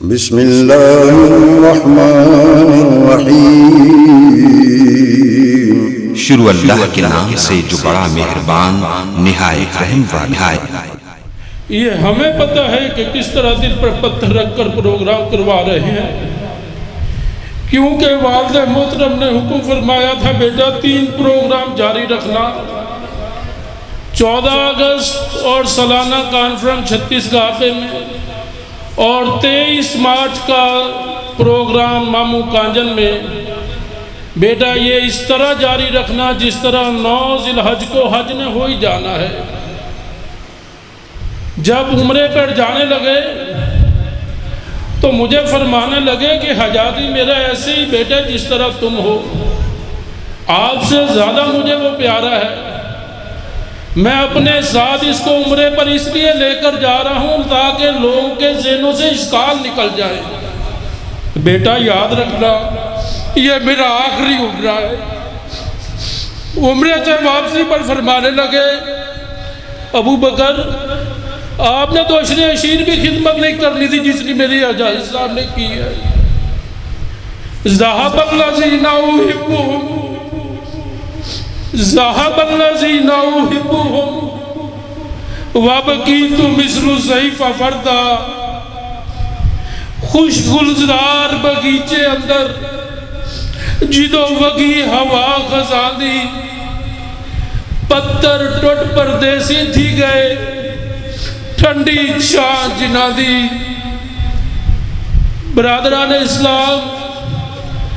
बिस्मिल्लाहिर्रहमानिर्रहीम। शुरू अल्लाह के नाम से जो बड़ा मेहरबान निहायत रहम वाला है। ये हमें पता है कि किस तरह दिल पर पत्थर रखकर प्रोग्राम करवा रहे हैं, क्योंकि वालिद मोहतरम ने हुक्म फरमाया था, बेटा 3 प्रोग्राम जारी रखना। 14 अगस्त और सालाना कॉन्फ्रेंस छत्तीसगढ़ में, और 23 मार्च का प्रोग्राम मामू कांजन में। बेटा ये इस तरह जारी रखना जिस तरह 9 ज़िलहज को हज ने हो ही जाना है। जब उम्रे पर जाने लगे तो मुझे फरमाने लगे कि हजादी मेरा ऐसे ही बेटे जिस तरह तुम हो, आपसे ज़्यादा मुझे वो प्यारा है। मैं अपने साथ इसको उम्रे पर इसलिए लेकर जा रहा हूँ ताकि लोगों के ज़हनों से इश्काल निकल जाए। बेटा याद रखना, ये मेरा आखिरी उम्रा है। उम्रे से वापसी पर फरमाने लगे, अबू बकर आपने तो अशरे अशीर भी खिदमत नहीं करनी थी जिसने मेरी हजाज साहब ने की है। खुश गुलजार बगीचे अंदर जिदो वगी हवा खजानी, पत्थर टुट परदेसी थी गए, ठंडी शाह जिनादी। बरादरान इस्लाम,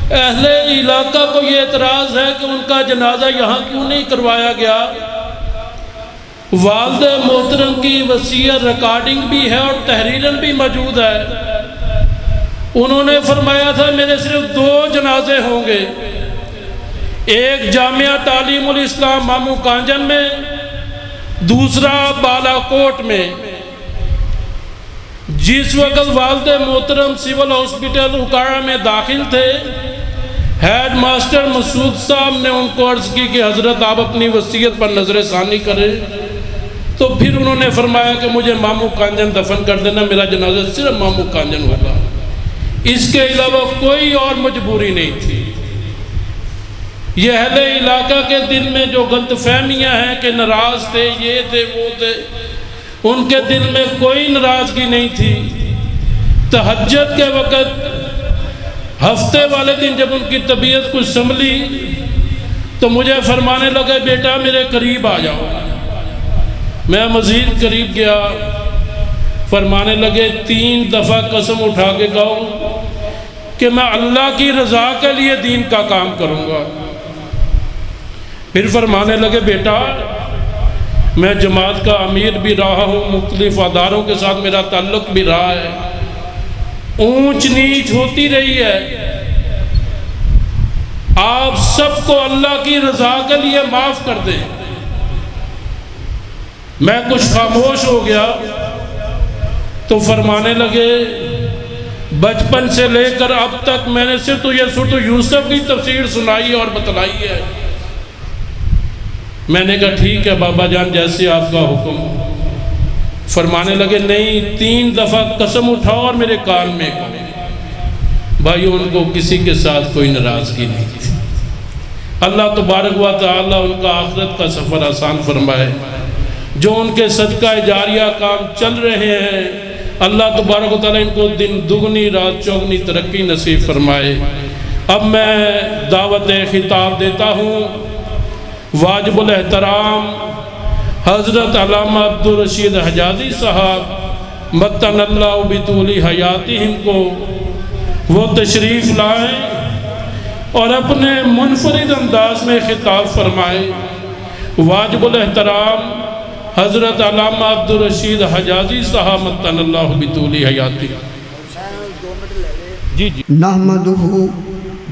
अहले इलाका को ये एतराज़ है कि उनका जनाजा यहाँ क्यों नहीं करवाया गया। वालिद मोहतरम की वसीयत रिकॉर्डिंग भी है और तहरीरन भी मौजूद है। उन्होंने फरमाया था मेरे सिर्फ 2 जनाजे होंगे, एक जामिया तालीमुल इस्लाम मामू कांजन में, दूसरा बालाकोट में। जिस वक्त वालिद मोहतरम सिविल हॉस्पिटल उकाड़ा में दाखिल थे, हेड मास्टर मसूद साहब ने उनको अर्ज़ की कि हज़रत आप अपनी वसीयत पर नज़र सानी करें। तो फिर उन्होंने फरमाया कि मुझे मामू कांजन दफन कर देना, मेरा जनाजा सिर्फ मामू कांजन होगा, इसके अलावा कोई और मजबूरी नहीं थी। ये अहले इलाका के दिल में जो गलतफहमियाँ हैं कि नाराज़ थे, ये थे वो थे, उनके दिल में कोई नाराज़गी नहीं थी। तहज्जुद के वक़्त हफ्ते वाले दिन जब उनकी तबीयत कुछ संभली तो मुझे फरमाने लगे, बेटा मेरे करीब आ जाओ। मैं मज़ीद करीब गया, फरमाने लगे 3 दफ़ा कसम उठा के कहो कि मैं अल्लाह की रज़ा के लिए दीन का काम करूँगा। फिर फरमाने लगे, बेटा मैं जमात का अमीर भी रहा हूँ, मुख्तलिफ अदारों के साथ मेरा ताल्लुक़ भी रहा है, ऊंच नीच होती रही है, आप सबको अल्लाह की रज़ा के लिए माफ़ कर दें। मैं कुछ खामोश हो गया तो फरमाने लगे, बचपन से लेकर अब तक मैंने सिर्फ तो यूसुफ की तफसीर सुनाई और बतलाई है। मैंने कहा ठीक है बाबा जान, जैसे आपका हुक्म। फरमाने लगे, नहीं 3 दफ़ा कसम उठाओ और मेरे कान में कहो। भाई उनको किसी के साथ कोई नाराज़गी नहीं थी। अल्लाह तबारक व तआला उनका आखिरत का सफ़र आसान फरमाए। जो उनके सदका जारिया काम चल रहे हैं, अल्लाह तबारक व तआला इनको दिन दुगनी रात चौगनी तरक्की नसीब फरमाए। अब मैं दावत खिताब देता हूँ वाजिबुल एहतराम हज़रत अल्लामा अब्दुल रशीद हजादी साहब मत्तनल्लाहु बितूली हयातिहिम को। वो तशरीफ़ लाएँ और अपने मुनफरिद अंदाज में खिताब फरमाए। वाजिबुल एहतराम हज़रत अल्लामा अब्दुल रशीद हजादी साहब मत्तनल्लाहु बितूली हयातिहिम। जी जी। नहमदुहु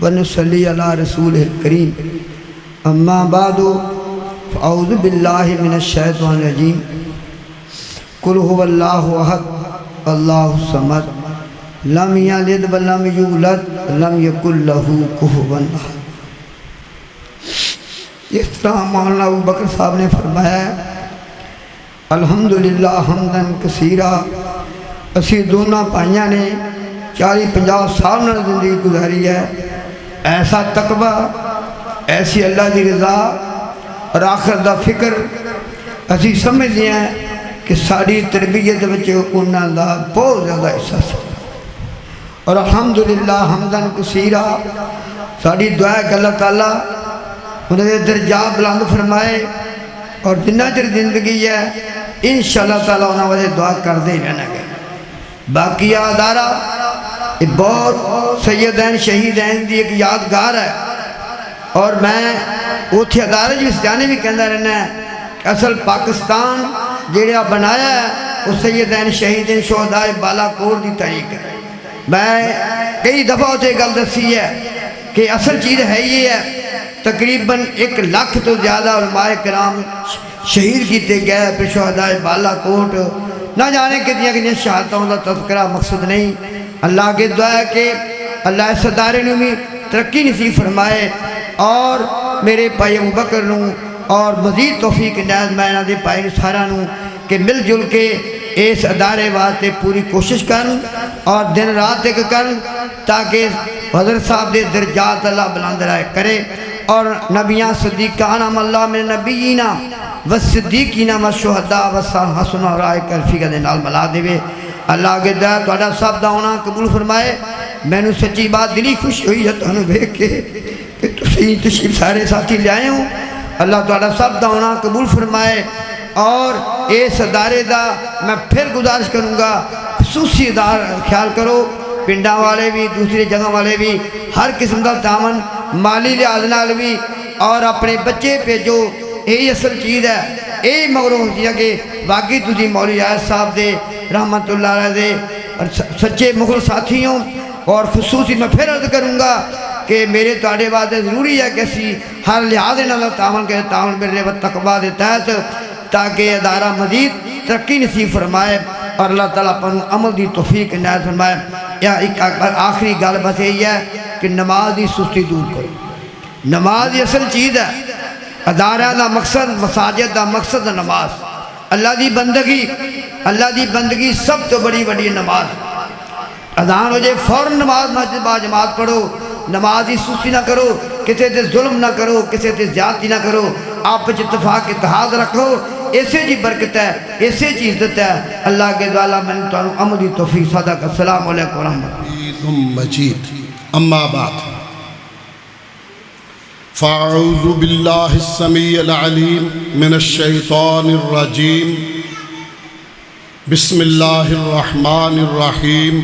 व नसल्ली अला रसूलिल करीम, अम्मा बादु औज़ु बिल्लाहि मिनश शैतानिर रजीम। कुल हुवल्लाहु अहद अल्लाहु समद लम यलिद व लम यूलद लम यकुल लहू कुफुवन अहद। इस तरह मौलाना अबू बकर साहब ने फरमाया, अल्हम्दुलिल्लाह हमदन कसीरा। असी दोनों भाइयों ने 40-50 साल नाल जिंदगी गुजारी है। ऐसा तकवा, ऐसी अल्लाह की रज़ा और आखिरत का फिक्र असी समझते हैं कि साड़ी तरबियत उन्होंने बहुत ज़्यादा हिस्सा से। और अल्हम्दुलिल्लाह हमदन कसीरा साड़ी दुआ है कि अल्लाह ताला उन्हें दर्जा बुलंद फरमाए और जिन्ना चिर जिंदगी है इंशाअल्लाह ताला उन्होंने वाले दुआ करते ही रहना है। बाकी अदारा ये बहुत सैयदैन शहीदैन की एक यादगार है। और मैं उथे अदारे जिस जाने भी कहता रहना है कि असल पाकिस्तान जेड़ा बनाया है वो सैयदैन शहीदैन शोहदाए बालाकोट की तारीख है। मैं कई दफ़ा उसे गल दसी है कि असल चीज़ है ये है, तकरीबन 1 लाख तो ज़्यादा उलमाए कराम शहीद किए गए पे शोहदाए बालाकोट। ना जाने कितनी शहादतों का तस्करा मकसद नहीं। अल्लाह के दुआ है कि अल्लाह इस अदारे में भी तरक्की नसीब फरमाए और मेरे भाई अबू बकर नूं और मजीद तौफीक इनायत मैं इन्हां दे भाई सारा नूं कि मिल जुल के इस अदारे वास्ते पूरी कोशिश करन और दिन रात एक करन ताकि हज़रत साहब के दर्जात अल्लाह बुलंद रहे करे और नबियाँ सद्दीक़ाना अल्लाह में नबीना व सिद्दीकीना व शुहदा व हसन और राय करफीका दे नाल मिला देवे। अल्लाह के दया तुहाडा सब दा आना कबूल फरमाए। मैनू सच्ची बात दिली खुशी हुई है तुहानू वेख के कि तुसीं तशरीफ सारे साथी ले आए हो। अल्लाह तुहाडा सब दा आना कबूल फरमाए और इस अदारे का मैं फिर गुजारिश करूँगा खुसूसी ख्याल करो, पिंडा वाले भी दूसरी जगह वाले भी हर किस्म का तावन माली लिहाज नाल भी और अपने बच्चे भेजो। यही असल चीज़ है। यही मगरों होती है कि बाकी तुझी मौलवी आयत साहब दे रहमतुल्लाह अलैह दे और सच्चे मुगल साथियों और खुसूसी मैं फिर अर्ज करूँगा कि मेरे तुहाडे वास्ते ज़रूरी है कि असी हर लिहाज इन्हां दा तावन के तावन बिर्रे व तकवा के तहत ताकि अदारा मजीद तरक्की नसीब फरमाए और अल्लाह ताला अपन अमल की तौफीक इनायत फरमाए। या एक आखिरी गल बस यही है कि नमाज की सुस्ती दूर करो। नमाज की असल चीज़ है। अदारा का मकसद, मसाजिद का मकसद नमाज, अल्लाह की बंदगी, अल्लाह की बंदगी सब तो बड़ी बड़ी नमाज। अजान हो जाए फौरन नमाज मस्जिद बा जमात पढ़ो। नमाज की सुस्ती ना करो, किसी से जुल्म ना करो, किसी से ज्यादती ना करो, आप इत्तफाक इत्तेहाद रखो। इसे जी बरकत है, इसे जी इज्जत है। अल्लाह के द्वारा मैंने तो अमल की तौफीक सदा का। अस्सलाम वालेकुम रहमतुल्लाह मजीद। अम्मा बाद फ़अऊज़ु बिल्लाहि स्समीइल अलीम मिनश शैतानिर रजीम। बिस्मिल्लाहिर रहमानिर रहीम।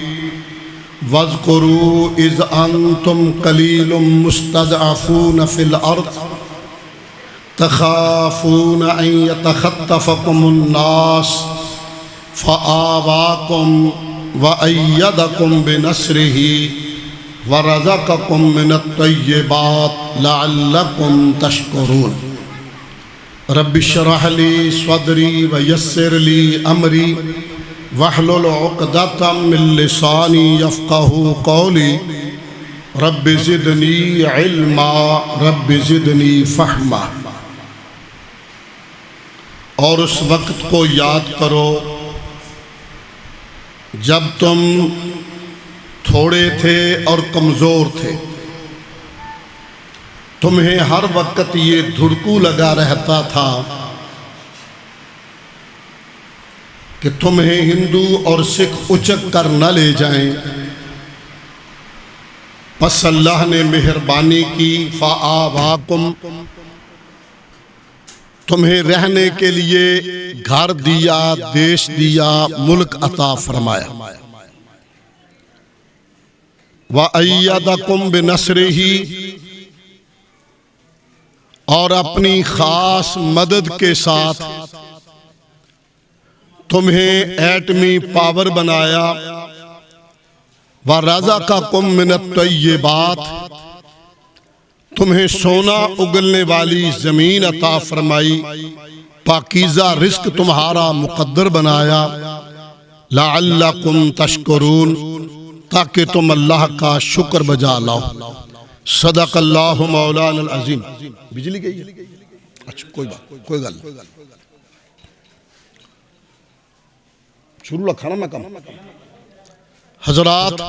वज़्कुरू इज़ अंतुम कलीलुम मुस्तज़अफ़ून फ़िल अर्ज़ तख़ाफ़ून अन यतख़त्तफ़कुमुन नास फ़आवाकुम व अय्यदकुम बिनस्रिही व रज़क़कुम मिनत तय्यिबात लअल्लकुम तशकुरून। रब्बि श्रह ली सदरी व यस्सिर ली अमरी वहलुल उक़दतम मिन लिसानी यफ़क़हू क़ौली। Rabbi ज़िदनी इल्मा rabbi ज़िदनी फ़हमा। और उस वक्त को याद करो जब तुम थोड़े थे और कमज़ोर थे। तुम्हें हर वक्त ये धुड़कू लगा रहता था कि तुम्हें हिंदू और सिख उचक कर न ले जाएं। बस अल्लाह ने मेहरबानी की, फ़आवाकुम, तुम्हें रहने के लिए घर दिया, देश दिया, मुल्क अता फरमाया। व अय्यदकुम बिनस्रिही, और अपनी खास मदद के साथ तुम्हें एटमी पावर बनाया। व रज़क़कुम मिनत तय्यिबात, तुम्हें सोना उगलने वाली जमीन अता फरमाई, पाकीज़ा रिस्क तुम्हारा मुक़द्दर बनाया। लअल्लकुम तशकुरून, ताकि तुम अल्लाह का शुक्र बजा लाओ। सदक़ल्लाहु मौलाना अज़ीम। बिजली गई है? अच्छा कोई बात, कोई गल शुरू रखा ना मैं कम। हजरात,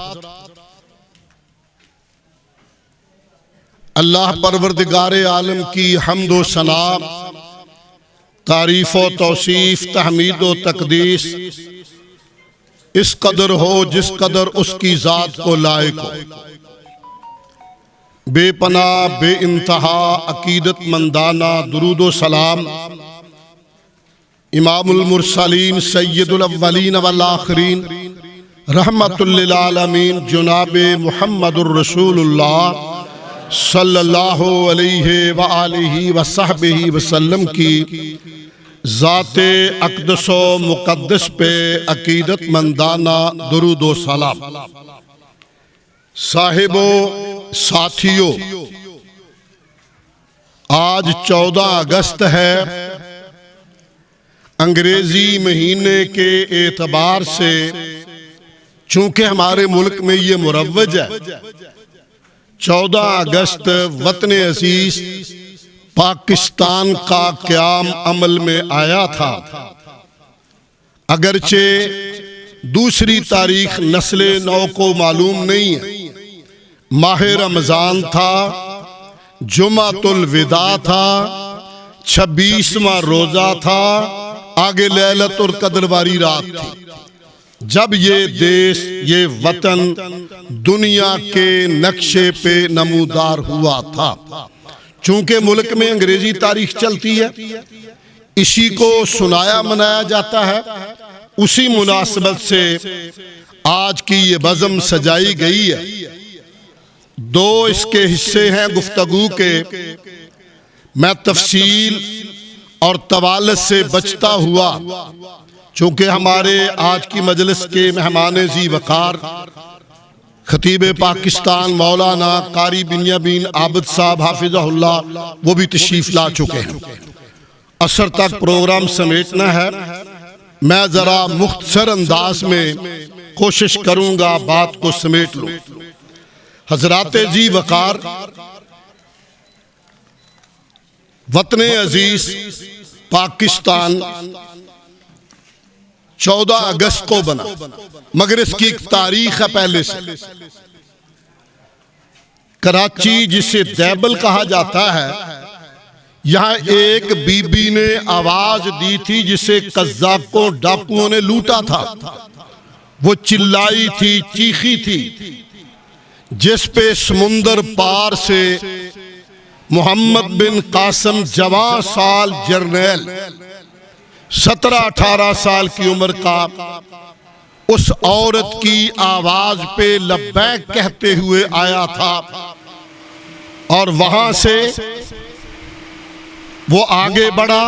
अल्लाह परवरदिगार आलम की हम्द व सना, तारीफ़ व तौसीफ़, तहमीद व तकदीस इस कदर हो जिस कदर उसकी ज़ात को लायक हो। बेपना बे इंतहा अकीदत मंदाना दुरूद व सलाम इमामुल मुरसलीन सय्यदुल अव्वलीन वल आखिरीन रहमतुल लिल आलमीन जनाबे मुहम्मदुर रसूलुल्लाह सल्लल्लाहु अलैहि व आलिहि व सहबिहि वसल्लम की ज़ाते अक़दस व मुक़द्दस पे अकीदत मंदाना दुरूद व सलाम। साहिबो साथियों, आज 14 अगस्त है। अंग्रेजी महीने के एतबार से चूंकि हमारे मुल्क में ये मुरव्वज है, 14 अगस्त वतन अजीज पाकिस्तान का क़याम अमल में आया था। अगरचे दूसरी तारीख नस्ल नौ को मालूम नहीं है। माह रमज़ान था, जुमातुल विदा था, 26वां रोज़ा था, आगे लैलतुल कद्र वाली रात थी जब ये देश, ये वतन दुनिया के नक्शे पे नमूदार हुआ था। चूंकि मुल्क में अंग्रेजी तारीख चलती है, इसी को सुनाया मनाया जाता है। उसी मुनासबत से आज की ये बज़म सजाई गई है। 2 इसके हिस्से हैं गुफ्तगू के। मैं तफसील और तवालत से बचता हुआ, चूंकि हमारे आज की मजलिस के मेहमान जी वकार खतीब पाकिस्तान मौलाना कारी बिन्यामीन आबिद साहब हाफिज़हुल्लाह, वो भी तशरीफ ला चुके हैं। असर तक प्रोग्राम समेटना है। मैं जरा मुख्तसर अंदाज में कोशिश करूंगा बात को समेट लूं। हजरात जी वकार, वतन अजीज पाकिस्तान 14 अगस्त को बना, मगर इसकी एक तारीख है पहले से। कराची, जिसे दैबल कहा जाता है, यहाँ एक बीबी ने आवाज दी थी जिसे कज़्ज़ाकों डाकुओं ने लूटा था। वो चिल्लाई थी, चीखी थी, जिस पे समुंदर पार से मोहम्मद बिन कासिम जवान साल जर्नैल 17-18 साल की उम्र का उस औरत की आवाज पे लब्बैक कहते हुए आया था। और वहां से वो आगे बढ़ा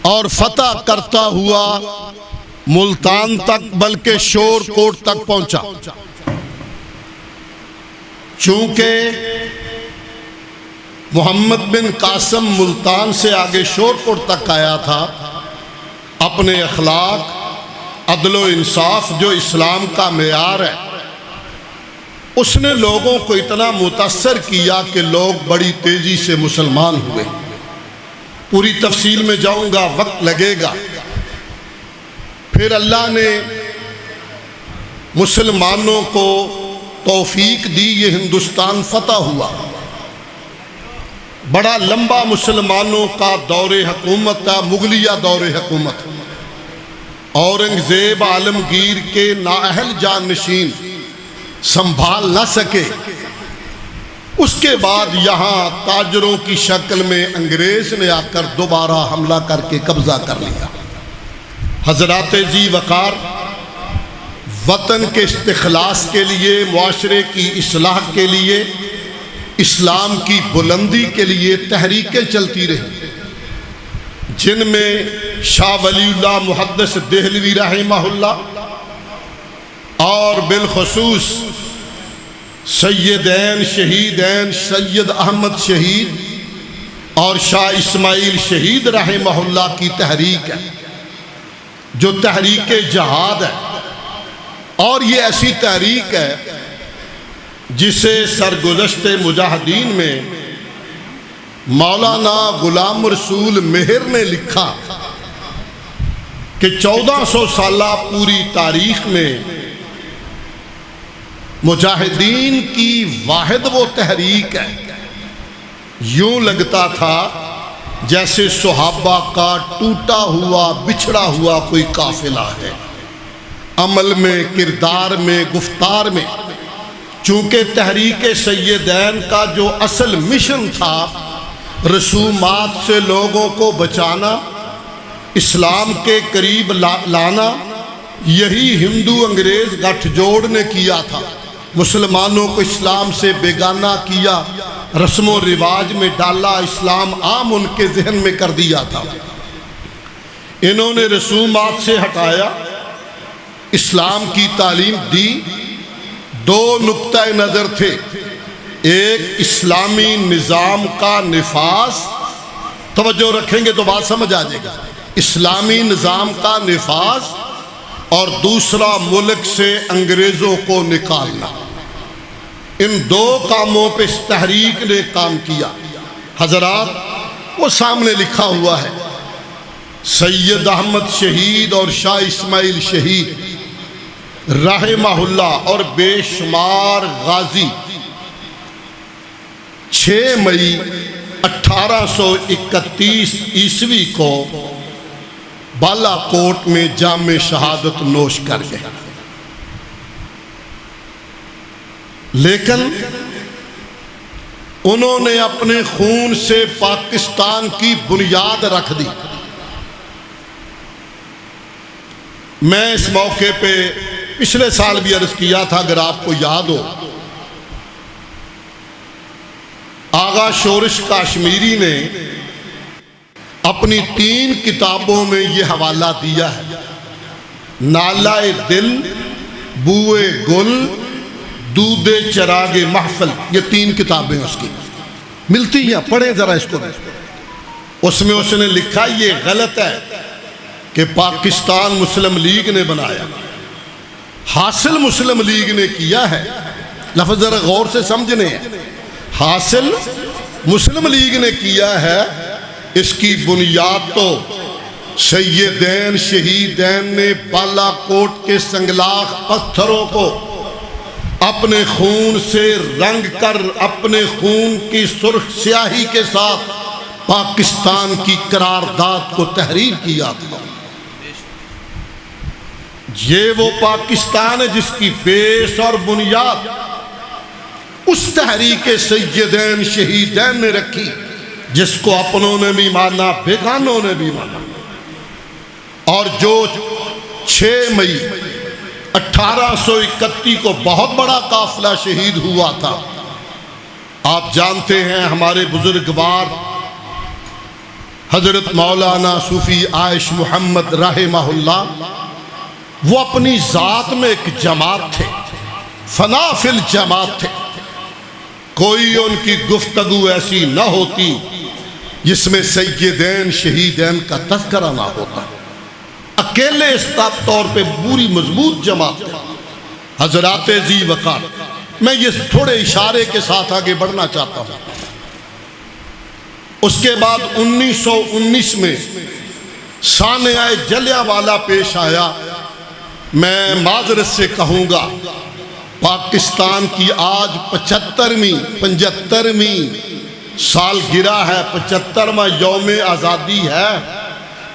और फतह करता हुआ मुल्तान तक, बल्कि शोरकोट तक पहुंचा। चूंकि मोहम्मद बिन कासिम मुल्तान से आगे शोरकोट तक आया था, अपने अखलाक, अदलो इंसाफ जो इस्लाम का मेयार है, उसने लोगों को इतना मुतासर किया कि लोग बड़ी तेजी से मुसलमान हुए। पूरी तफसील में जाऊंगा, वक्त लगेगा। फिर अल्लाह ने मुसलमानों को तौफीक दी, ये हिंदुस्तान फतह हुआ। बड़ा लंबा मुसलमानों का दौरे हुकूमत था, मुगलिया दौरे हुकूमत। औरंगजेब आलमगीर के नाअहल जानशीन संभाल न सके। उसके बाद यहाँ ताजरों की शक्ल में अंग्रेज ने आकर दोबारा हमला करके कब्जा कर लिया। हजरात जी वकार, वतन के इस्तिखलास के लिए, मुआशरे की इस्लाह के लिए, इस्लाम की बुलंदी के लिए तहरीकें चलती रही, जिनमें शाह वलीउल्लाह मुहद्दिस देहलवी रहमहुल्लाह और बिलखुसूस सैयदैन शहीदैन सैयद अहमद शहीद और शाह इस्माइल शहीद रहमहुल्लाह की तहरीक है, जो तहरीक जहाद है। और ये ऐसी तहरीक है जिसे सरगुज़श्ते मुजाहिदीन में मौलाना गुलाम रसूल मेहर ने लिखा। कि 1400 साल पूरी तारीख में मुजाहिदीन की वाहिद वो तहरीक है। यूं लगता था जैसे सुहाबा का टूटा हुआ बिछड़ा हुआ कोई काफिला है, अमल में, किरदार में, गुफ्तार में। चूंकि तहरीक सैयदैन का जो असल मिशन था रसूमात से लोगों को बचाना, इस्लाम के करीब लाना, यही हिंदू अंग्रेज गठजोड़ ने किया था। मुसलमानों को इस्लाम से बेगाना किया, रस्मों रिवाज में डाला, इस्लाम आम उनके जहन में कर दिया था। इन्होंने रसूमात से हटाया, इस्लाम की तालीम दी। दो नुक्ता नज़र थे, एक इस्लामी निज़ाम का निफाज, तवज्जो रखेंगे तो बात समझ आ जाएगी, इस्लामी निज़ाम का निफाज, और दूसरा मुल्क से अंग्रेज़ों को निकालना। इन दो कामों पे इस तहरीक ने काम किया। हजरात वो सामने लिखा हुआ है, सैयद अहमद शहीद और शाह इस्माइल शहीद रहमहुल्लाह और बेशुमार गाजी 6 मई 1831 ईस्वी को बालाकोट में जामे शहादत नोश कर गए। लेकिन उन्होंने अपने खून से पाकिस्तान की बुनियाद रख दी। मैं इस मौके पे पिछले साल भी अर्ज किया था, अगर आपको याद हो, आगा शोरिश काश्मीरी ने अपनी 3 किताबों में यह हवाला दिया है, नालाए दिल, बुए गुल, दूधे चरागे महफल, ये 3 किताबें उसकी मिलती हैं, पढ़े जरा इसको। उसमें उसने लिखा ये गलत है कि पाकिस्तान मुस्लिम लीग ने बनाया, हासिल मुस्लिम लीग ने किया है। लफ्ज़ जरा गौर से समझने हैं, हासिल मुस्लिम लीग ने किया है। इसकी बुनियाद तो सैयदैन शहीदैन ने बालाकोट के संगलाख पत्थरों को अपने खून से रंग कर अपने खून की सुर्ख स्याही के साथ पाकिस्तान की करारदाद को तहरीर किया था। ये वो पाकिस्तान है जिसकी बेस और बुनियाद उस तहरीक सैयदैन शहीदैन ने रखी, जिसको अपनों ने भी माना, बेगानों ने भी माना। और जो 6 मई 1831 को बहुत बड़ा काफिला शहीद हुआ था, आप जानते हैं हमारे बुजुर्गवार हजरत मौलाना सूफी आयश मोहम्मद रहमहुल्लाह, वो अपनी जात में एक जमात थे, फनाफिल जमात थे। कोई उनकी गुफ्तगू ऐसी न होती जिसमें सैयदैन शहीदैन का तज़किरा ना होता। अकेले इस तौर पे पूरी मजबूत जमात है। हजरात जी वकार, मैं ये थोड़े इशारे के साथ आगे बढ़ना चाहता हूँ। उसके बाद 1919 में सानिया जलियांवाला पेश आया। मैं माजरत से कहूँगा, पाकिस्तान की आज 75वीं सालगिरह है, 75वां यौम आज़ादी है।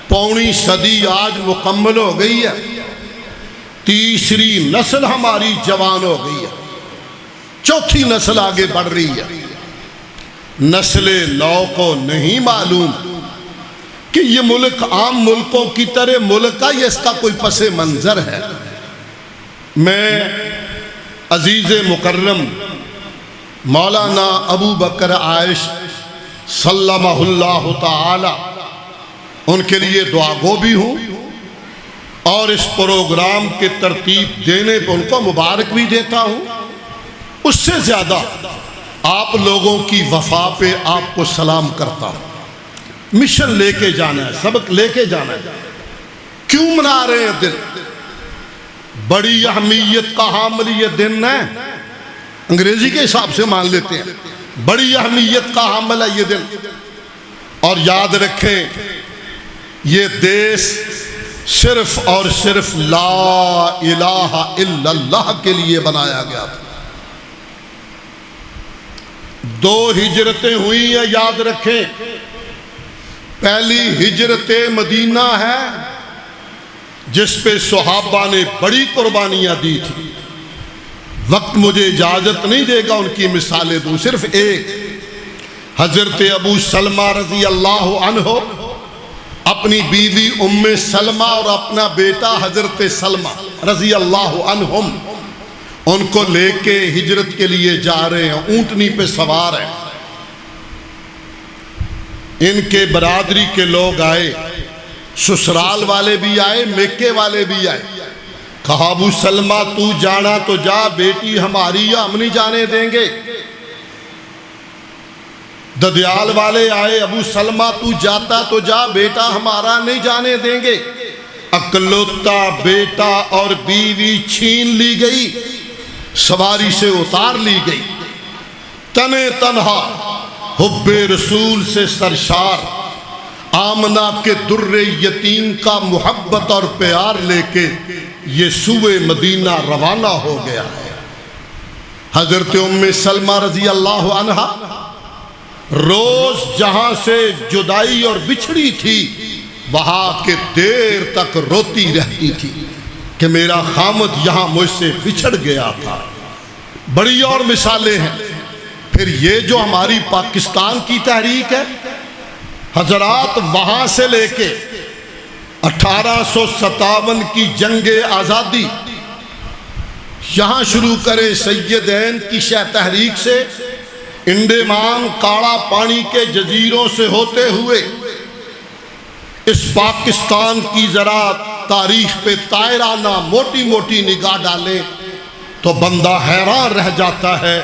पौनी सदी आज मुकम्मल हो गई है। तीसरी नस्ल हमारी जवान हो गई है, चौथी नस्ल आगे बढ़ रही है। नस्ल नौ को नहीं मालूम कि ये मुल्क आम मुल्कों की तरह मुल्क का ये इसका कोई पसे मंजर है। मैं अजीज मुकर्रम मौलाना अबू बकर आयश सल्लल्लाहु ताला उनके लिए दुआगो भी हूँ, और इस प्रोग्राम के तरतीब देने पर उनको मुबारक भी देता हूँ। उससे ज़्यादा आप लोगों की वफा पे आपको सलाम करता हूँ। मिशन लेके जाना है, सबक लेके जाना है। क्यों मना रहे हैं दिन? बड़ी अहमियत का हामिल ये दिन है, अंग्रेजी के हिसाब से मान लेते हैं, बड़ी अहमियत का हामिल है ये दिन। और याद रखें, ये देश सिर्फ और सिर्फ ला इलाहा इल्लल्लाह के लिए बनाया गया था। 2 हिजरतें हुई हैं, याद रखें। पहली हिजरत मदीना है जिस पे सहाबा ने बड़ी कुर्बानियां दी थी। वक्त मुझे इजाजत नहीं देगा उनकी मिसालें दूं, सिर्फ एक। हजरत अबू सलमा रजी अल्लाह अन्हो अपनी बीवी उम्मे सलमा और अपना बेटा हजरत सलमा रजी अल्लाह अन्हुम उनको लेके हिजरत के लिए जा रहे हैं, ऊंटनी पे सवार हैं। इनके बरादरी के लोग आए, ससुराल वाले भी आए, मेके वाले भी आए। कहा अबू सलमा तू जाना तो जा, बेटी हमारी है, हम नहीं जाने देंगे। ददियाल वाले आए, अबू सलमा तू जाता तो जा, बेटा हमारा नहीं जाने देंगे। अकलौता बेटा और बीवी छीन ली गई, सवारी से उतार ली गई। तने तन्हा हुब्बे रसूल से सरशार आमना के दुर्रे यतीम का मोहब्बत और प्यार लेके ये सुए मदीना रवाना हो गया है। हजरत उम्मे सलमा रजी अल्लाह अन्हा रोज जहां से जुदाई और बिछड़ी थी वहां के देर तक रोती रहती थी कि मेरा खामद यहां मुझसे बिछड़ गया था। बड़ी और मिसालें हैं। फिर ये जो हमारी पाकिस्तान की तहरीक है, हजरात वहां से लेके 1857 की जंगे आज़ादी यहां शुरू करें, सैयदैन की शह तहरीक से इंडेमान काला पानी के जजीरों से होते हुए इस पाकिस्तान की जरा तारीख पे तायराना मोटी मोटी निगाह डाले तो बंदा हैरान रह जाता है।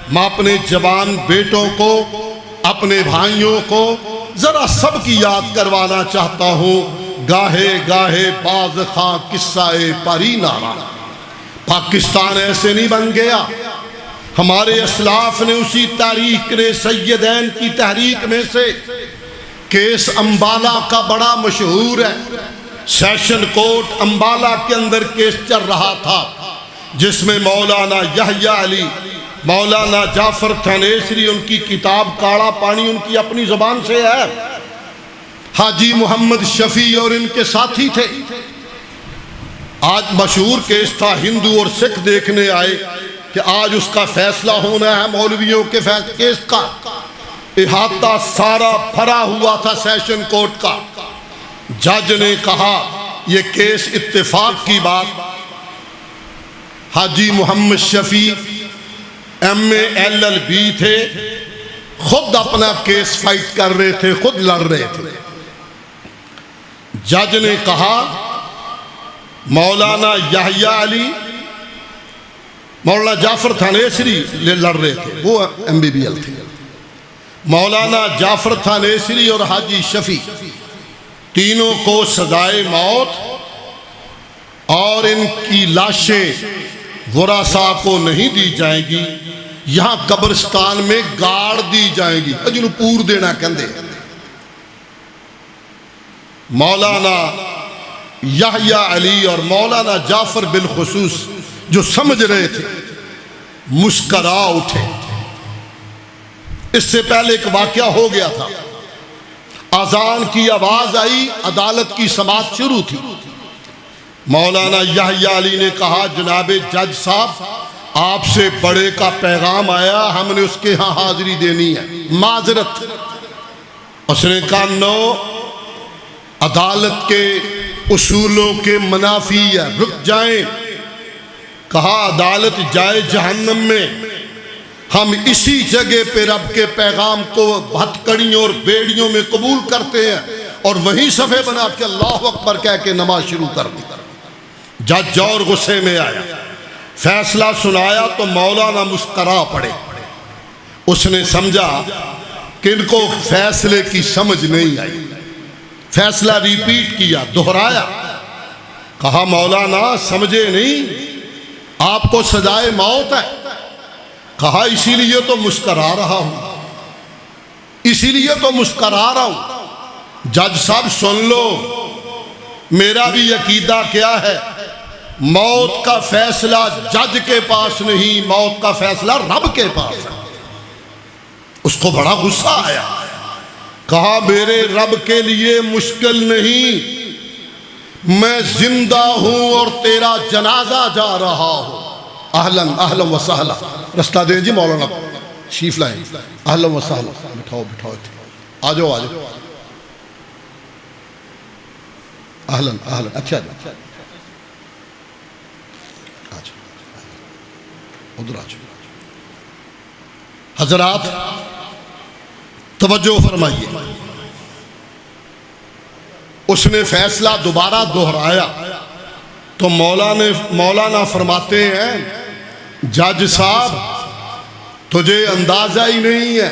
मैं अपने जवान बेटों को, अपने भाइयों को जरा सबकी याद करवाना चाहता हूँ। गाहे गाहे बाज खां किस्सा-ए पारी नारा। पाकिस्तान ऐसे नहीं बन गया। हमारे असलाफ ने उसी तारीख ने सैयदैन की तहरीक में से केस अंबाला का बड़ा मशहूर है। सेशन कोर्ट अंबाला के अंदर केस चल रहा था जिसमें मौलाना यहया अली, मौलाना जाफर थानेसरी, उनकी किताब काला पानी उनकी अपनी जुबान से है, हाजी मोहम्मद शफी और इनके साथी थे। आज मशहूर केस था, हिंदू और सिख देखने आए कि आज उसका फैसला होना है। मौलवियों के केस का इहाता सारा भरा हुआ था सेशन कोर्ट का। जज ने कहा यह केस इत्तेफाक की बात। हाजी मोहम्मद शफी MA LLB थे, खुद अपना केस फाइट कर रहे थे, खुद लड़ रहे थे। जज ने कहा मौलाना यहया अली, मौलाना जाफर थानेसरी लड़ रहे थे, वो MBBL थे। मौलाना जाफर थानेसरी और हाजी शफी तीनों को सजाए मौत और इनकी लाशें वरासा को नहीं दी जाएंगी, यहां कब्रिस्तान में गाड़ दी जाएंगी। जिन्होंने पूर देना कहते। मौलाना यहया अली और मौलाना जाफर बिलखुसूस जो समझ रहे थे मुस्करा उठे। इससे पहले एक वाकया हो गया था। अजान की आवाज आई, अदालत की समाअत शुरू थी। मौलाना यहया अली ने कहा जनाबे जज साहब आपसे बड़े का पैगाम आया, हमने उसके यहाँ हाजिरी देनी है, माजरत। उसने कहा नो, अदालत के उसूलों के मुनाफी है, रुक जाएं। कहा अदालत जाए जहन्नम में, हम इसी जगह पे रब के पैगाम को हथकड़ियों और बेड़ियों में कबूल करते हैं और वहीं सफ़े बना के अल्लाह अकबर कह के नमाज शुरू कर दी। जज और गुस्से में आया, फैसला सुनाया तो मौलाना मुस्करा पड़े। उसने समझा कि इनको फैसले की समझ नहीं आई। फैसला रिपीट किया, दोहराया। कहा मौलाना समझे नहीं, आपको सजाए मौत है। कहा इसीलिए तो मुस्करा रहा हूं, इसीलिए तो मुस्करा रहा हूं। जज साहब सुन लो, मेरा भी अकीदा क्या है, मौत का फैसला जज के पास नहीं, मौत का फैसला रब के पास है। उसको बड़ा गुस्सा आया, कहा मेरे रब के लिए मुश्किल नहीं, मैं जिंदा हूं और तेरा जनाजा जा रहा हूं। अहलन अहलन व सहला, रास्ता दें जी मौलाना शीफ लाए, अहलन व सहला, बिठाओ बिठाओ, आ जाओ आ जाओ, अहलन अहलन, अच्छा उधर आ जाओ। हजरात तवज्जो फरमाइए, उसने फैसला दोबारा दोहराया तो मौलाना फरमाते हैं, जज साहब तुझे अंदाजा ही नहीं है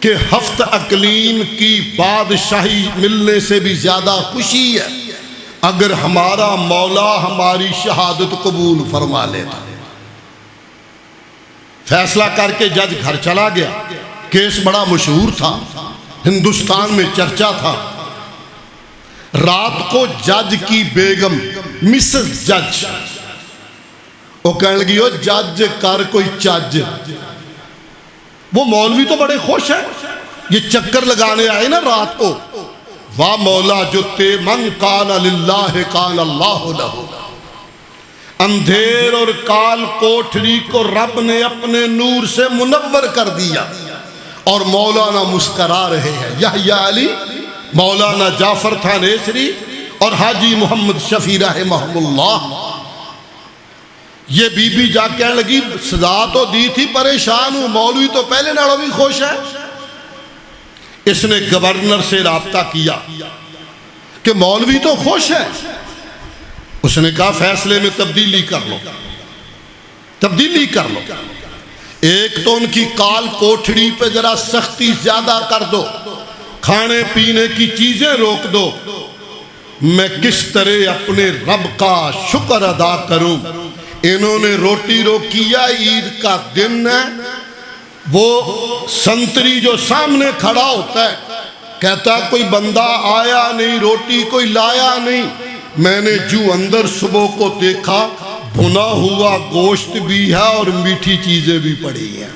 कि हफ्त अकलीम की बादशाही मिलने से भी ज्यादा खुशी है अगर हमारा मौला हमारी शहादत कबूल फरमा लेता। फैसला करके जज घर चला गया। केस बड़ा मशहूर था, हिंदुस्तान में चर्चा था। रात को जज की बेगम मिसेस जज वो कहने लगी, ओ जज कर कोई चज। वो मौलवी तो बड़े खुश है, ये चक्कर लगाने आए ना रात को। वाह मौला जो ते मन कान लिल्लाह कान अल्लाह लहू। अंधेर और काल कोठरी को रब ने अपने नूर से मुनव्वर कर दिया और मौलाना मुस्करा रहे हैं। यहया अली, मौलाना जाफर थानेसरी और हाजी मोहम्मद शफी रहमहुल्लाह। ये बीबी जा कहने लगी, सजा तो दी थी, परेशान हूं, मौलवी तो पहले नालों भी खुश है। इसने गवर्नर से राब्ता किया कि मौलवी तो खुश है। उसने कहा फैसले में तब्दीली कर लो, तब्दीली कर लो। एक तो उनकी काल कोठड़ी पे जरा सख्ती ज्यादा कर दो, खाने पीने की चीजें रोक दो। मैं किस तरह अपने रब का शुक्र अदा करूं। इन्होंने रोटी रोकी है, ईद का दिन है। वो संतरी जो सामने खड़ा होता है कहता कोई बंदा आया नहीं, रोटी कोई लाया नहीं। मैंने जो अंदर सुबह को देखा, भुना हुआ गोश्त भी है और मीठी चीजें भी पड़ी हैं।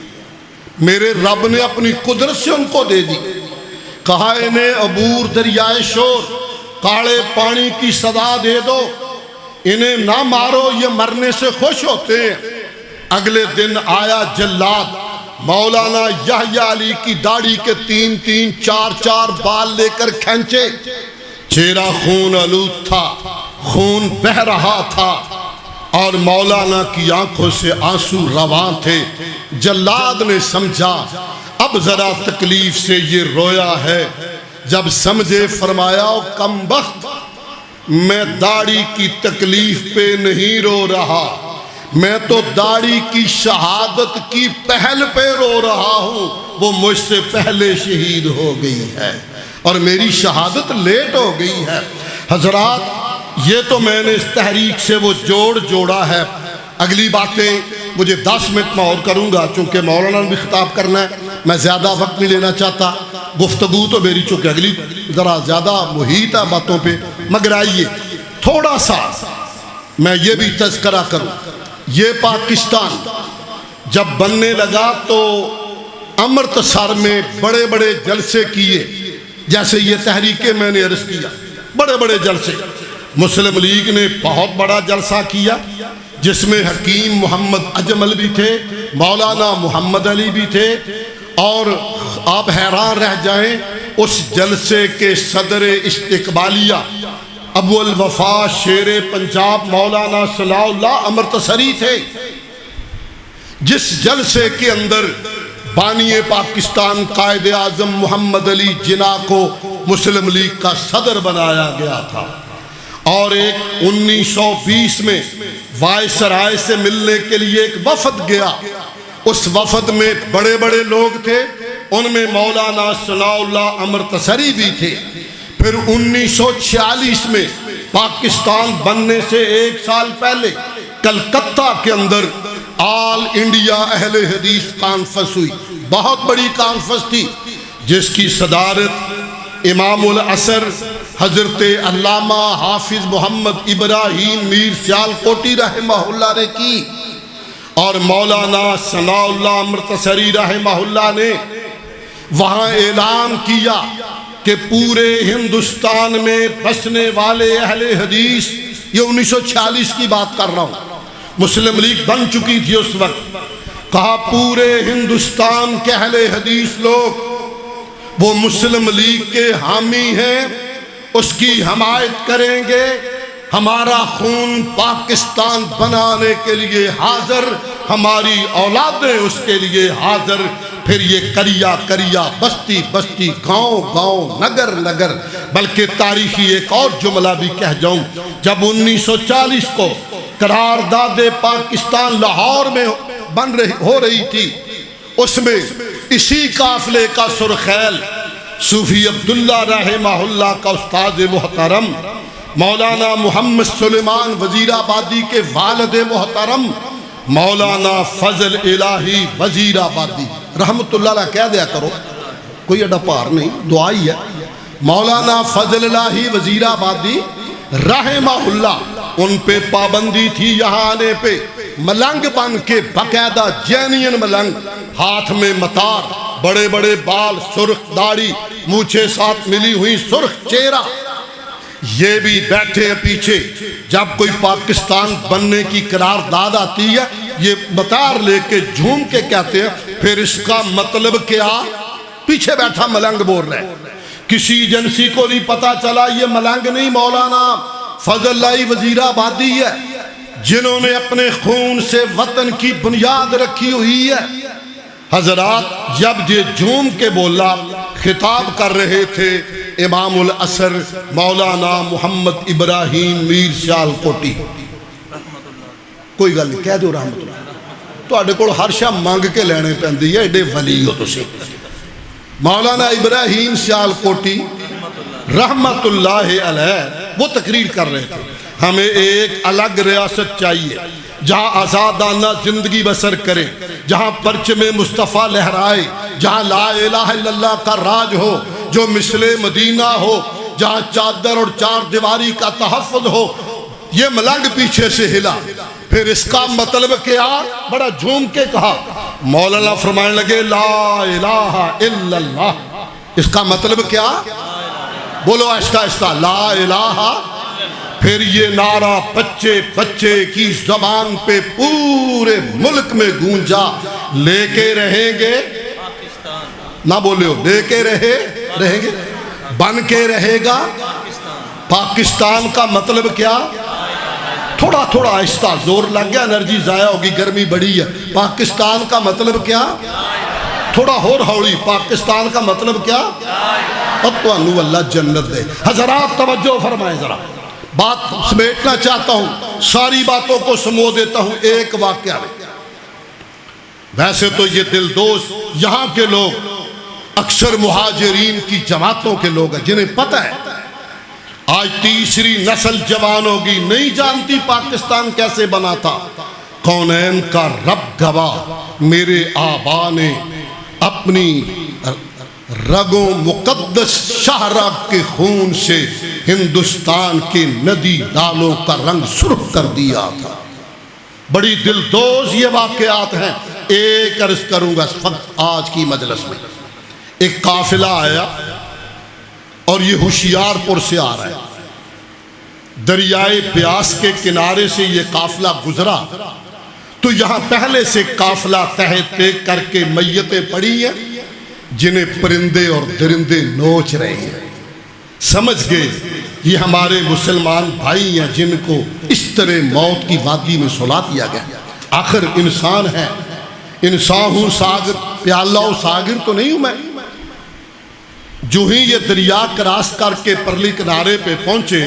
मेरे रब ने अपनी कुदरत से उनको दे दी। कहा इन्हें अबूर दरियाए शोर, काले पानी की सदा दे दो, इन्हें ना मारो, ये मरने से खुश होते हैं। अगले दिन आया जल्लाद, मौलाना यहया अली की दाढ़ी के 3-3, 4-4 बाल लेकर खींचे। चेहरा खून आलूद था, खून बह रहा था और मौलाना की आंखों से आंसू रवां थे। जल्लाद ने समझा अब जरा तकलीफ से ये रोया है। जब समझे फरमाया, कमबख्त, मैं दाढ़ी की तकलीफ पे नहीं रो रहा, मैं तो दाढ़ी की शहादत की पहल पे रो रहा हूं। वो मुझसे पहले शहीद हो गई है और मेरी शहादत लेट हो गई है। हजरात, ये तो मैंने इस तहरीक से वो जोड़ा है। अगली बातें मुझे 10 मिनट में और करूंगा, चूंकि मौलाना ने भी खिताब करना है। मैं ज्यादा वक्त नहीं लेना चाहता। गुफ्तगू तो मेरी चूंकि अगली जरा ज्यादा मुहित है बातों पे, मगर आइए थोड़ा सा मैं ये भी तज़किरा करूं। ये पाकिस्तान जब बनने लगा तो अमृतसर में बड़े बड़े जलसे किए, जैसे ये तहरीकें मैंने अर्ज किया, बड़े बड़े जलसे। मुस्लिम लीग ने बहुत बड़ा जलसा किया जिसमें हकीम मोहम्मद अजमल भी थे, मौलाना मोहम्मद अली भी थे। और आप हैरान रह जाएं, उस जलसे के सदर इस्तिकबालिया अबुल वफा शेरे पंजाब मौलाना सलाउल्लाह अमृतसरी थे। जिस जलसे के अंदर बानिए पाकिस्तान कायद आजम मोहम्मद अली जिन्ना को मुस्लिम लीग का सदर बनाया गया था। और एक 1920 में वायसराय से मिलने के लिए एक वफद गया। उस वफद में बड़े बड़े लोग थे, उनमें मौलाना सलाउल्लाह अमृतसरी भी थे। फिर 1946 में पाकिस्तान बनने से 1 साल पहले कलकत्ता के अंदर ऑल इंडिया अहले हदीस कॉन्फ्रेंस हुई। बहुत बड़ी कॉन्फ्रेंस थी जिसकी सदारत इमामुल असर हजरत अल्लामा हाफिज मोहम्मद इब्राहिम मीर सियालकोटी रहमहुल्लाह ने की और मौलाना सनाउल्लाह अमृतसरी रहमहुल्लाह ने वहाँ ऐलान किया कि पूरे हिंदुस्तान में बसने वाले अहले हदीस, ये 1946 की बात कर रहा हूँ, मुस्लिम लीग बन चुकी थी उस वक्त, कहा पूरे हिंदुस्तान के अहले हदीस लोग वो मुस्लिम लीग के हामी हैं, उसकी हमायत करेंगे, हमारा खून पाकिस्तान बनाने के लिए हाजिर, हमारी औलादें उसके लिए हाजिर। फिर ये करिया करिया, बस्ती बस्ती, गांव गांव, नगर नगर। बल्कि तारीखी एक और जुमला भी कह जाऊं, जब 1940 को करारदाद पाकिस्तान लाहौर में हो रही थी, उसमें इसी काफिले का सुरखैल सूफी अब्दुल्ला रहमहुल्लाह का उस्ताद मोहतरम मौलाना मोहम्मद सुलेमान वजीराबादी के वालिद मोहतरम मौलाना फजल इलाही वजीराबादी रहमतुल्लाह अलैह कह दिया करो, कोई अड्डा पार नहीं, दुआ ही है। मौलाना फजल इलाही वजीराबादी रहमहुल्लाह, उन पे पाबंदी थी यहाँ आने पे, मलंग बन के, बाकायदा जैनियन मलंग, हाथ में मतार, बड़े बड़े बाल, सुर्ख दाढ़ी, मूछे साथ मिली हुई, सुर्ख चेहरा, ये भी बैठे हैं पीछे। जब कोई पाकिस्तान बनने की करारदाद आती है, ये मतार लेके झूम के कहते हैं, फिर इसका मतलब क्या? पीछे बैठा मलंग बोल रहे हैं। किसी एजेंसी को नहीं पता चला ये मलंग नहीं, मौलाना फजल वजीराबादी है, जिन्होंने अपने खून से वतन की बुनियाद रखी हुई है। हजरात, जब ये झूम के बोला, खिताब कर रहे थे इमामुल असर मौलाना मोहम्मद इब्राहिम मीर सियालकोटी, कोई गल नहीं, कह दो रहमतुल्लाह, तुहाडे कोल हर शा मंग के लैने पैंदी है, एडे वली हो तुसीं। मौलाना इब्राहिम सियालकोटी रहमतुल्लाह अलैह वो तकरीर कर रहे थे, हमें एक अलग रियासत चाहिए जहाँ आज़ादाना जिंदगी बसर करे, जहाँ परचमे मुस्तफ़ा लहराए, जहाँ ला इलाहा इल्लल्लाह का राज हो, जो मिसले मदीना हो, जहाँ चादर और चार दीवारी का तहफ़्फ़ुज़ हो। ये मलंग पीछे से हिला, फिर इसका मतलब क्या? बड़ा झूम के कहा। मौलाना फरमाने लगे ला इलाहा इल्लल्लाह, इसका मतलब क्या? बोलो आहिस्ता आहिस्ता, ला इलाहा। फिर ये नारा बच्चे बच्चे की जबान पे पूरे मुल्क में गूंजा, लेके रहेंगे ना, बोलो लेके रहेंगे, बन के रहेगा पाकिस्तान का मतलब क्या? थोड़ा थोड़ा आहिस्ता, जोर लग गया, एनर्जी जाया होगी, गर्मी बड़ी है। पाकिस्तान का मतलब क्या? थोड़ा होर हौली, पाकिस्तान का मतलब क्या? अब तो अल्लाह जन्नत दे। हजरात तवज्जो फरमाए, जरा बात समेटना चाहता हूं, सारी बातों को समो देता हूं एक वाकया में। वैसे तो ये दिलदोज यहाँ के लोग अक्सर मुहाजिरीन की जमातों के लोग हैं, जिन्हें पता है आज तीसरी नस्ल जवान होगी, नहीं जानती पाकिस्तान कैसे बना था। कौनैन का रब गवाह, मेरे आबा ने अपनी रगों मुकद्दस शाहराग के खून से हिंदुस्तान के नदी नालों का रंग सुर्ख कर दिया था। बड़ी दिलदोज ये वाकयात हैं। एक अर्ज करूंगा इस वक्त आज की मजलिस में, एक काफिला आया और ये होशियारपुर से आ रहा है। दरियाए ब्यास के किनारे से ये काफिला गुजरा तो यहाँ पहले से काफिला तह तय करके मैयतें पड़ी हैं, जिन्हें परिंदे और दरिंदे नोच रहे हैं। समझ गए ये हमारे मुसलमान भाई हैं, जिनको इस तरह मौत की वादी में सुला दिया गया। आखिर इंसान है, इंसान हूँ, सागर प्याला और सागर तो नहीं हूँ मैं। जो ही ये दरिया क्रॉस करके परली किनारे पे पहुंचे,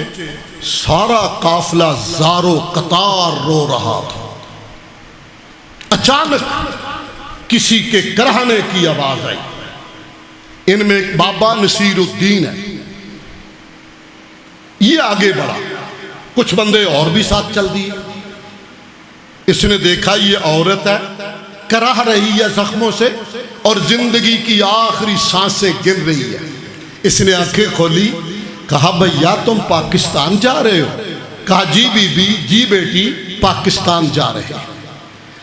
सारा काफिला ज़ारो कतार रो रहा था। अचानक किसी के कराहने की आवाज आई। इनमें एक बाबा नसीरुद्दीन है, ये आगे बढ़ा, कुछ बंदे और भी साथ चल दिए। इसने देखा ये औरत है, कराह रही है जख्मों से और जिंदगी की आखिरी सांसें गिर रही है। इसने आंखें खोली, कहा भैया तुम पाकिस्तान जा रहे हो? कहा जी बीबी, जी बेटी, पाकिस्तान जा रहे हैं।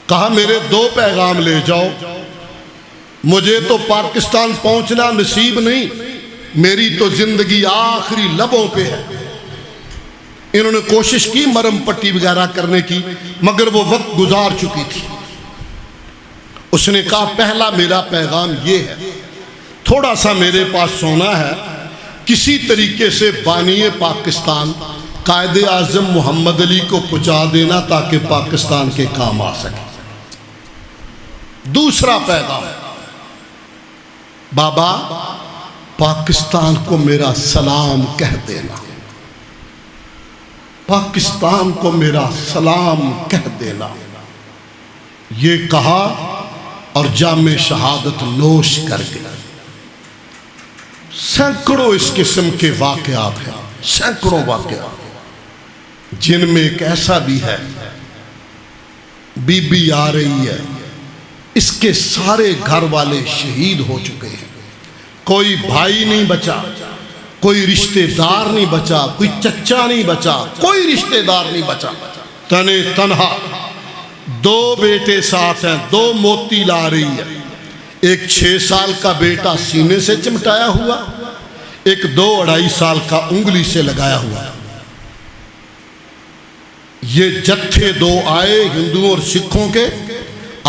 कहा मेरे 2 पैगाम ले जाओ, मुझे तो पाकिस्तान पहुंचना नसीब नहीं, मेरी तो जिंदगी आखिरी लबों पे है। इन्होंने कोशिश की मरम पट्टी वगैरह करने की, मगर वो वक्त गुजार चुकी थी। उसने कहा पहला मेरा पैगाम ये है, थोड़ा सा मेरे पास सोना है, किसी तरीके से बानिए पाकिस्तान कायदे आज़म मोहम्मद अली को पहुंचा देना ताकि पाकिस्तान के काम आ सके। दूसरा पैगाम, बाबा पाकिस्तान को मेरा सलाम कह देना, पाकिस्तान को मेरा सलाम कह देना। ये कहा और जामे शहादत नोश कर गया। सैकड़ों इस किस्म के वाकयात हैं, सैकड़ों वाकयात, जिनमें एक ऐसा भी है, बीबी आ रही है, इसके सारे घर वाले शहीद हो चुके हैं, कोई भाई नहीं बचा, कोई रिश्तेदार नहीं बचा, कोई चच्चा नहीं बचा, कोई रिश्तेदार नहीं बचा, तने तन्हा। 2 बेटे साथ हैं, 2 मोती ला रही है, एक 6 साल का बेटा सीने से चिमटाया हुआ, एक 2-2.5 साल का उंगली से लगाया हुआ। ये जत्थे 2 आए हिंदुओं और सिखों के,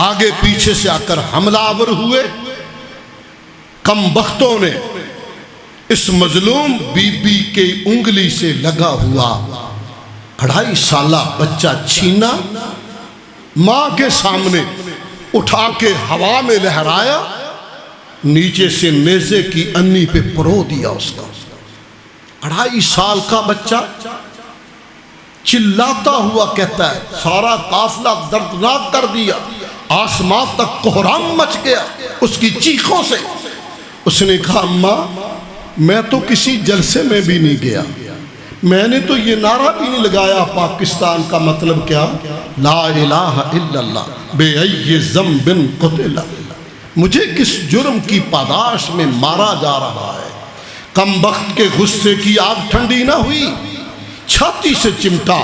आगे पीछे से आकर हमलावर हुए। कम बख्तों ने इस मजलूम बीबी के उंगली से लगा हुआ 2.5 साला बच्चा छीना, मां के सामने उठा के हवा में लहराया, नीचे से नेज़े की अन्नी पे परो दिया उसका। 2.5 साल का बच्चा चिल्लाता हुआ कहता है, सारा काफिला दर्दनाक कर दिया, आसमां तक कोहराम मच गया उसकी चीखों से। उसने कहा अम्मा मैं तो किसी जलसे में भी नहीं गया, मैंने तो ये नारा भी नहीं लगाया पाकिस्तान का मतलब क्या, ला इलाहा इल्लल्लाह बेअय्यि ज़म्बिन क़ुतिला, मुझे किस जुर्म की पादाश में मारा जा रहा है। कम वक्त के गुस्से की आग ठंडी ना हुई, छाती से चिमटा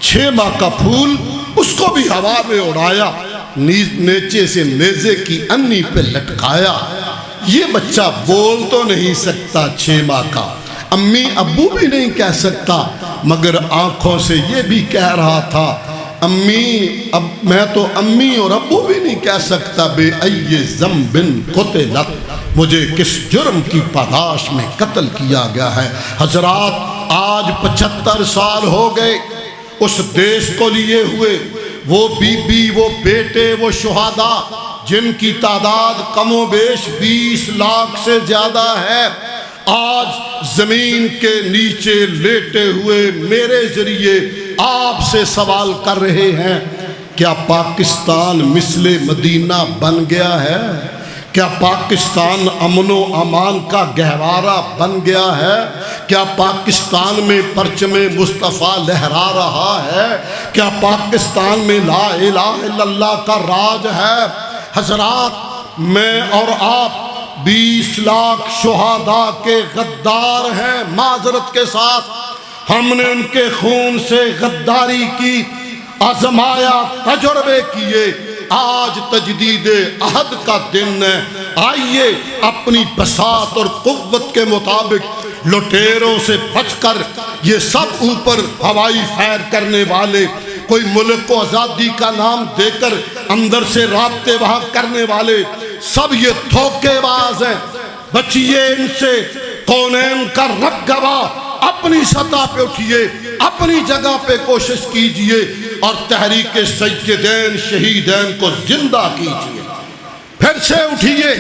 6 माह का फूल, उसको भी हवा में उड़ाया, नीचे से नेज़े की अन्नी पे लटकाया। ये बच्चा बोल तो नहीं सकता 6 माह का, अम्मी अब्बू भी नहीं कह सकता, मगर आंखों से ये भी कह रहा था अम्मी, अब मैं तो अम्मी और अब्बू भी नहीं कह सकता, बेअय्यि ज़म्बिन क़ुतिलत, मुझे किस जुर्म की पादाश में कत्ल किया गया है। हजरात आज 75 साल हो गए उस देश को लिए हुए, वो बीबी, वो बेटे, वो शुहादा जिनकी तादाद कमोबेश 20 लाख से ज्यादा है, आज जमीन के नीचे लेटे हुए मेरे जरिए आपसे सवाल कर रहे हैं, क्या पाकिस्तान मिसले मदीना बन गया है? क्या पाकिस्तान अमनो अमान का गहवारा बन गया है? क्या पाकिस्तान में परचमे मुस्तफ़ा लहरा रहा है? क्या पाकिस्तान में ला इलाहा इल्लल्लाह का राज है? हजरात मैं और आप 20 लाख शुहादा के गद्दार हैं, माजरत के साथ हमने उनके खून से गद्दारी की, आजमाया, तजुर्बे किए, आज तजदीदे अहद का दिन है, आइए अपनी बसात और कुव्वत के मुताबिक लुटेरों से बचकर, ये सब ऊपर हवाई फैर करने वाले, कोई मुल्क को आज़ादी का नाम देकर अंदर से राब्ते वहाँ करने वाले, सब ये धोखेबाज हैं, बचिए इनसे। कौनैन का रब गवाह, अपनी सतह पे उठिए, अपनी जगह पे कोशिश कीजिए और तहरीक सय्यदैन शहीदैन को जिंदा कीजिए। फिर से उठिए,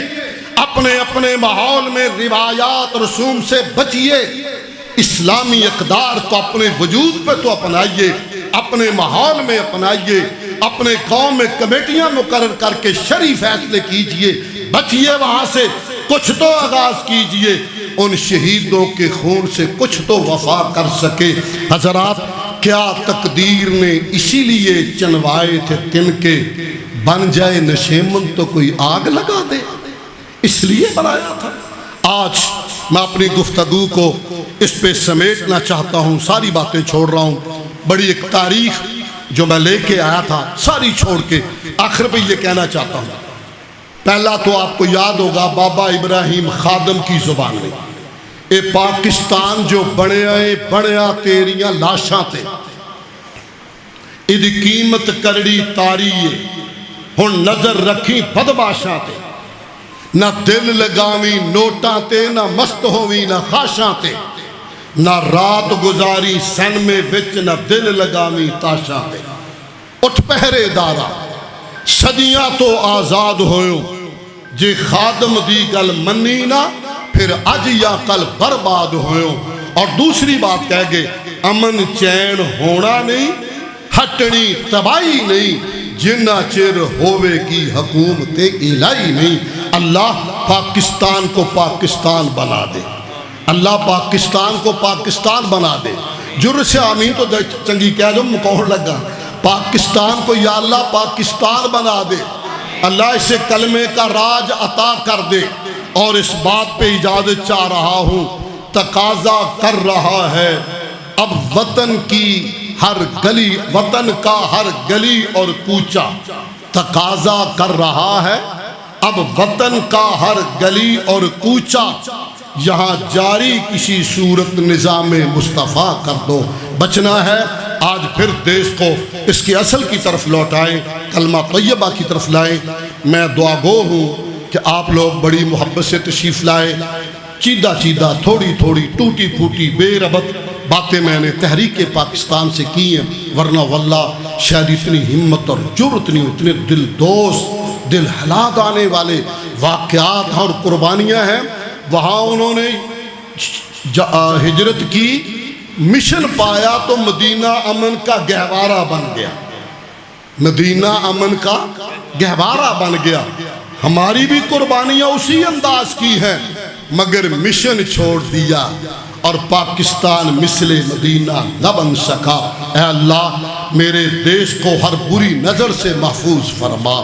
अपने अपने माहौल में रिवायात रसूम से बचिए, इस्लामी इक़दार को अपने वजूद पे तो अपनाइए, अपने माहौल में अपनाइए, अपने कौम में कमेटियां मुकर्रर करके शरई फैसले कीजिए, बचिए वहां से, कुछ तो आगाज कीजिए, उन शहीदों के खून से कुछ तो वफा कर सके। हजरात क्या तकदीर ने इसीलिए चनवाए थे तिनके, बन जाए नशेमन तो कोई आग लगा दे, इसलिए बनाया था। आज मैं अपनी गुफ्तगू को इस पे समेटना चाहता हूँ, सारी बातें छोड़ रहा हूँ। बड़ी एक तारीख जो मैं लेके आया था सारी छोड़ के आखिर पे ये कहना चाहता हूँ। पहला तो आपको याद होगा बाबा इब्राहिम खादम की जुबान में, ए पाकिस्तान जो बनया तेरियां लाशां ते इदी कीमत करड़ी तारी है, हुण नजर रखी बदमाशां ते, ना दिल लगावी नोटां ते, ना मस्त होवी ना खाशां ते, ना रात गुजारी सैनमे विच, ना दिल लगावी ताशां ते। उठ पहरेदारा सदियां तो आजाद होयो, जे खादम दी गल मनी ना फिर अज या कल बर्बाद होयो। और दूसरी बात कह गए, अमन चैन होना नहीं, हटनी तबाही नहीं, जिन्ना चिर होवेगी हुकूमत इलाही नहीं। अल्लाह पाकिस्तान को पाकिस्तान बना दे, अल्लाह पाकिस्तान को पाकिस्तान बना दे। जुर से आमीन तो चंगी कह दो, मुकौड़ लगा। पाकिस्तान को या अल्लाह पाकिस्तान बना दे, अल्लाह इसे कलमे का राज अता कर दे। और इस बात पे इजाजत चाह रहा हूँ, तकाजा कर रहा है अब वतन की हर गली, वतन का हर गली और कूचा, तकाजा कर रहा है अब वतन का हर गली और कूचा, यहाँ जारी किसी सूरत निज़ाम मुस्तफ़ा कर दो। बचना है आज फिर देश को इसकी असल की तरफ लौटाएं, कलमा तैयबा की तरफ लाएं। मैं दुआगो हूँ कि आप लोग बड़ी मोहब्बत से तशरीफ़ लाए। चीदा चीदा थोड़ी थोड़ी टूटी फूटी बेरबत बातें मैंने तहरीक पाकिस्तान से की हैं, वरना वल्लाह शायद इतनी हिम्मत और जुर्रत नहीं, इतने दिल दोस्त दिल हिला आने वाले वाक़यात और कुर्बानियाँ हैं। वहाँ उन्होंने हिजरत की, मिशन पाया तो मदीना अमन का गहवारा बन गया, मदीना अमन का गहवारा बन गया। हमारी भी कुर्बानियाँ उसी अंदाज की हैं, मगर मिशन छोड़ दिया और पाकिस्तान मिसले मदीना न बन सका। ऐ अल्लाह मेरे देश को हर बुरी नज़र से महफूज फरमा,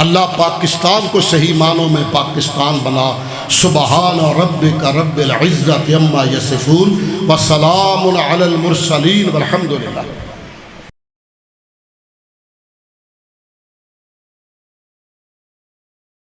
अल्लाह पाकिस्तान को सही मानों में पाकिस्तान बना। सुबहान रब्बिका रब्बिल इज़्ज़ति अम्मा यसिफून व सलामुन अलल मुरसलीन वल्हम्दुलिल्लाह।